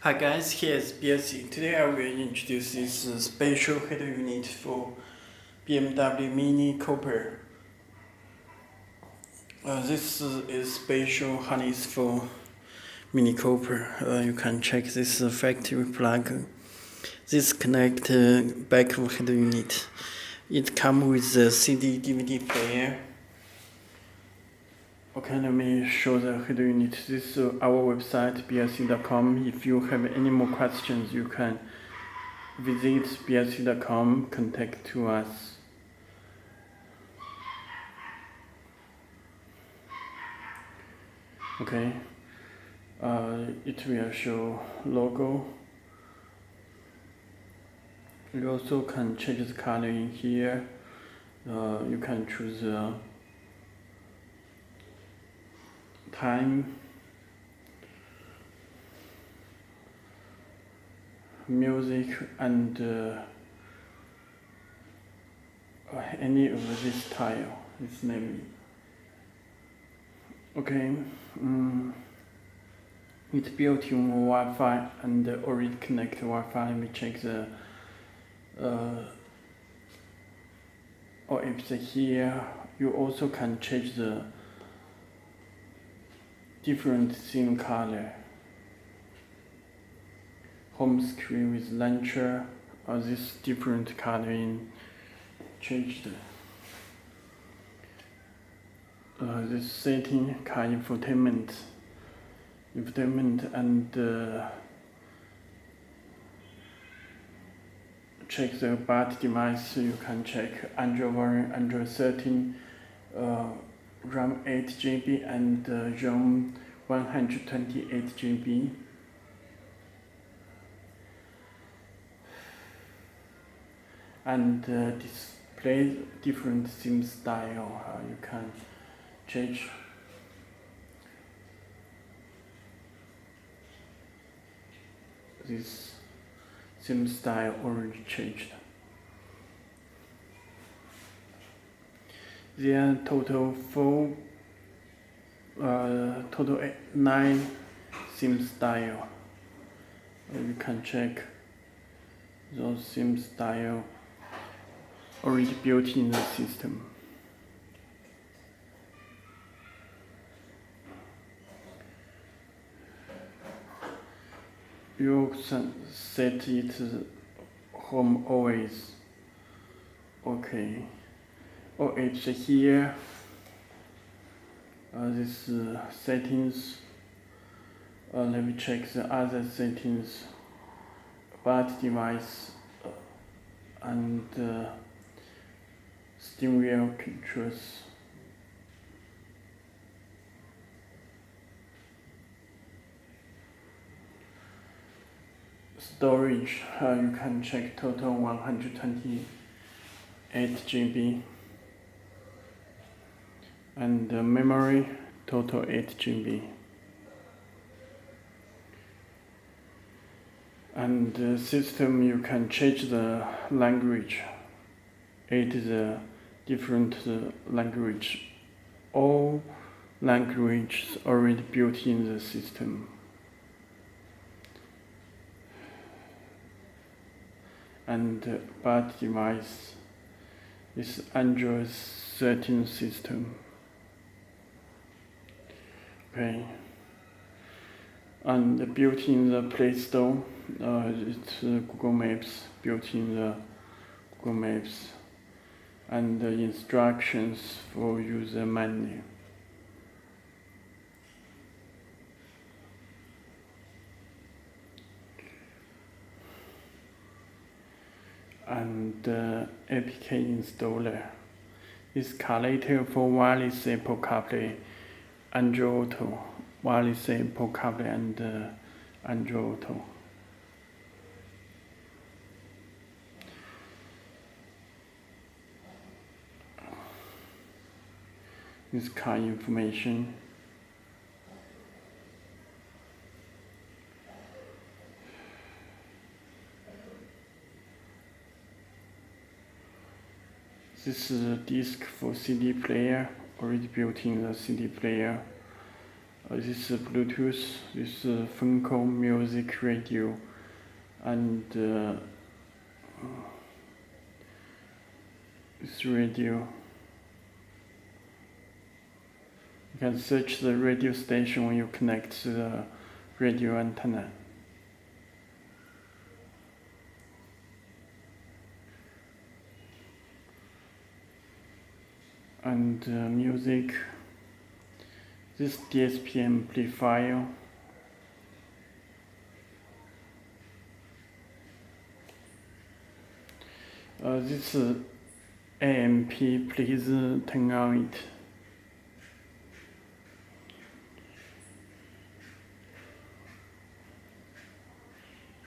Hi guys, here's Belsee. Today I will introduce this special header unit for BMW Mini Cooper. This is special harness for Mini Cooper. You can check this factory plug. This connect back of header unit. It comes with the CD DVD player. Okay, let me show the header unit. This is our website belsee.com. If you have any more questions, you can visit belsee.com, contact to us. Okay, it will show logo. You also can change the color in here. You can choose time, music, and any of this style is name. Okay, it's built in Wi-Fi and already connect Wi-Fi. Let me check the or if it's here. You also can change the different theme color. Home screen with launcher, this different coloring changed. This setting car infotainment and check the boot device. You can check Android variant, Android 13, RAM 8 GB and ROM 128 GB. And display different theme style. You can change. This theme style already changed. There are total 9 theme style. You can check those theme style already built in the system. You set it home always. Okay. Or it's here. This settings. Let me check the other settings. Boot device and steering wheel controls. Storage, you can check total 128 GB and memory total 8 GB. And system, you can change the language. It is a different language. All languages already built in the system. And boot device is Android 13 system. Okay. And built in the Play Store, it's Google Maps, built in the Google Maps, and the instructions for user manual. And APK installer is calculator for wireless Apple CarPlay, Android Auto, wireless Apple CarPlay and Android Auto. This car information. This is a disc for CD player, already built in the CD player. This is Bluetooth, this is phone call, music, radio, and this radio. You can search the radio station when you connect to the radio antenna. And music, this DSP amplifier. This AMP, please turn on it.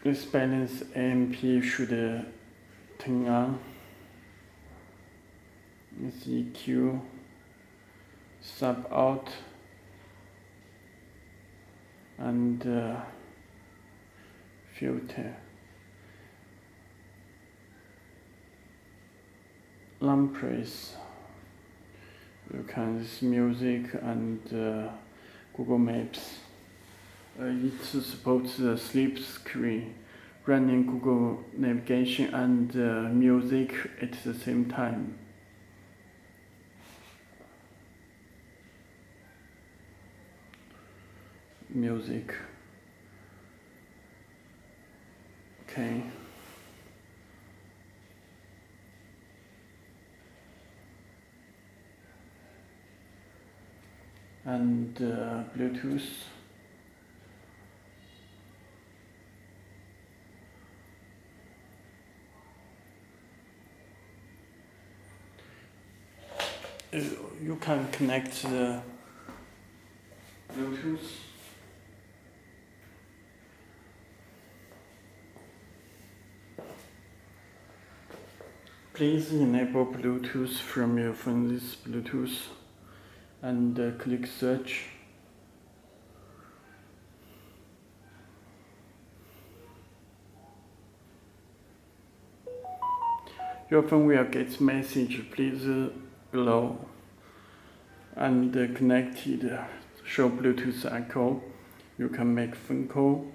This balance AMP should turn on. This EQ, sub out, and filter. Lampreys, you can see music and Google Maps. It supports the sleep screen, running Google navigation and music at the same time. Music. Okay. And Bluetooth. You can connect the Bluetooth. Please enable Bluetooth from your phone, this Bluetooth, and click search. Your phone will get message, please below, and connected, show Bluetooth echo. You can make phone call.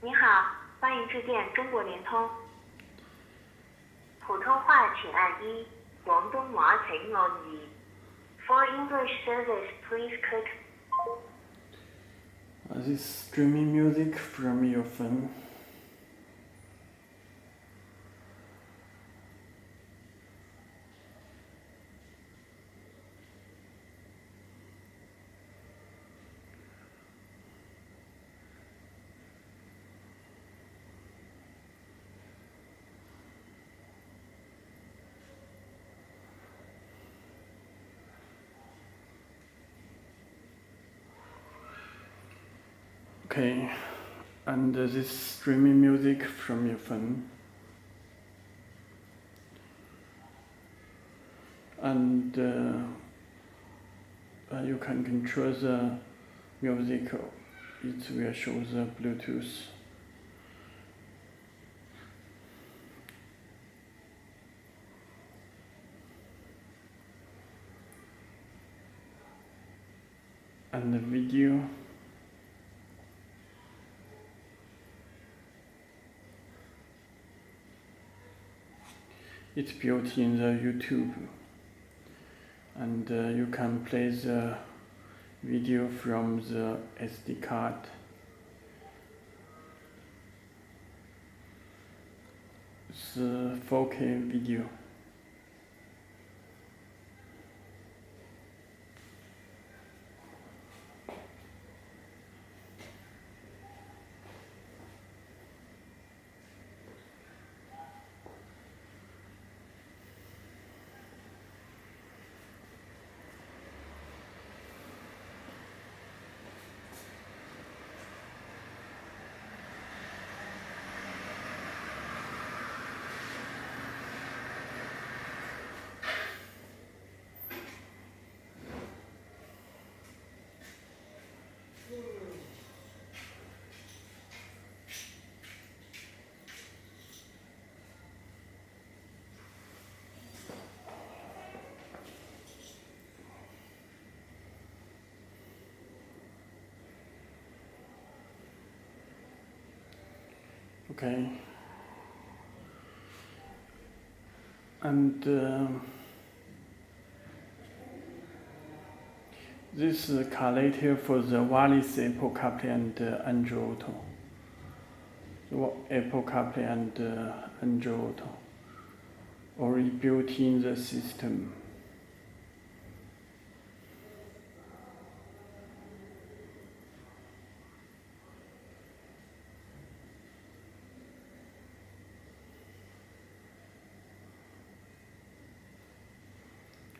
你好，欢迎致电中国联通。普通话请按1，广东话请按2。For English service, please click. This is streaming music from your phone. Okay, and this streaming music from your phone. And you can control the music. It will show the Bluetooth. And the video. It's built in the YouTube, and you can play the video from the SD card. It's a 4K video. Okay. And this is car later for the wireless Apple CarPlay and Android Auto. Apple CarPlay and Android Auto already built in the system.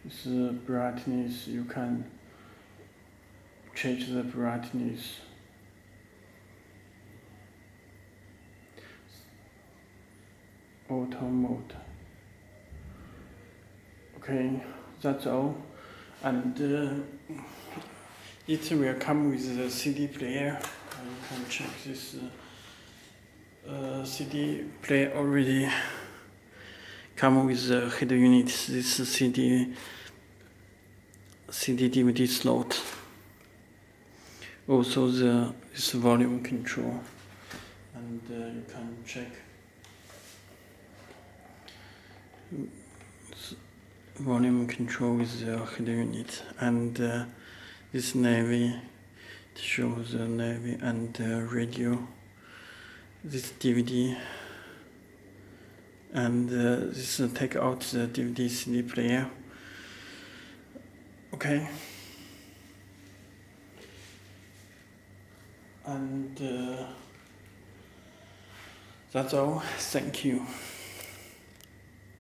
This brightness, you can change the brightness. Auto mode. Okay, that's all. And it will come with the CD player. You can check this CD player already come with the head unit. This CD DVD slot. Also this volume control, and you can check volume control with the head unit, and this navy shows the navy and radio. This DVD, and this take out the DVD CD player. Okay. And that's all. Thank you.